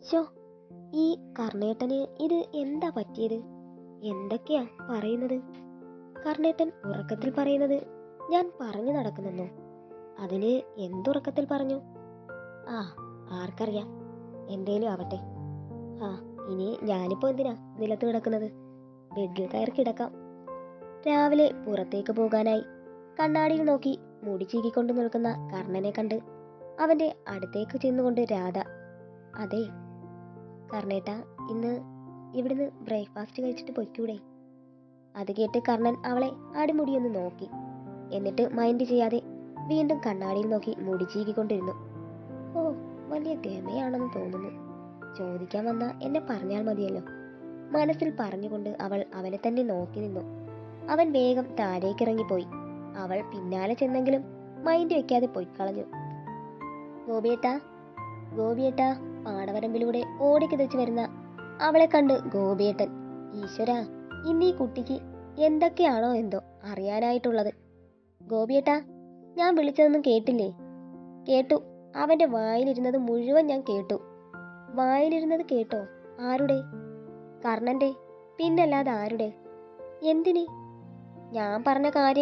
ശോ, ഈ കർണേട്ടന് ഇത് എന്താ പറ്റിയത്? എന്തൊക്കെയാ പറയുന്നത്? കർണേട്ടൻ ഉറക്കത്തിൽ പറയുന്നത് ഞാൻ പറഞ്ഞു നടക്കുന്നെന്നോ? അതിന് എന്തുറക്കത്തിൽ പറഞ്ഞു? ആ, ആർക്കറിയാം. എന്തേലും ആവട്ടെ. ആ, ഇനി ഞാനിപ്പോ എന്തിനാ നിലത്ത് കിടക്കുന്നത്? ബെഡിൽ കയറി കിടക്കാം. രാവിലെ പുറത്തേക്ക് പോകാനായി കണ്ണാടിയിൽ നോക്കി മുടി ചീകിക്കൊണ്ട് നിൽക്കുന്ന കർണനെ കണ്ട് അവന്റെ അടുത്തേക്ക് ചെന്നുകൊണ്ട് രാധ, അതെ കർണേട്ട, ഇന്ന് ഇവിടുന്ന് ബ്രേക്ക്ഫാസ്റ്റ് കഴിച്ചിട്ട് പൊയ്ക്കൂടെ? അത് കേട്ട് കർണൻ അവളെ അടിമുടിയൊന്ന് നോക്കി. എന്നിട്ട് മൈൻഡ് ചെയ്യാതെ വീണ്ടും കണ്ണാടിയിൽ നോക്കി മുടി ചീകിക്കൊണ്ടിരുന്നു. ഓ, വലിയ ഗമയാണെന്ന് തോന്നുന്നു. ചോദിക്കാൻ വന്ന എന്നെ പറഞ്ഞാൽ മതിയല്ലോ, മനസ്സിൽ പറഞ്ഞുകൊണ്ട് അവൾ അവനെ തന്നെ നോക്കി നിന്നു. അവൻ വേഗം താഴേക്കിറങ്ങിപ്പോയി. അവൾ പിന്നാലെ ചെന്നെങ്കിലും മൈൻഡ് വെക്കാതെ പൊയ്ക്കളഞ്ഞു. ഗോപിയേട്ടാ, ഗോപിയേട്ടാ, പാടവരമ്പിലൂടെ ഓടിക്കിതച്ച് വരുന്ന അവളെ കണ്ട് ഗോപിയേട്ടൻ, ഈശ്വരാ, ഇന്നീ കുട്ടിക്ക് എന്തൊക്കെയാണോ എന്തോ അറിയാനായിട്ടുള്ളത്. ഗോപിയേട്ടാ, ഞാൻ വിളിച്ചതൊന്നും കേട്ടില്ലേ? കേട്ടു. അവന്റെ വായിലിരുന്നത് മുഴുവൻ ഞാൻ കേട്ടു. വായിലിരുന്നത് കേട്ടോ? ആരുടെ? കർണന്റെ. പിന്നല്ലാതെ ആരുടെ? എന്തിന്? ഞാൻ പറഞ്ഞ കാര്യം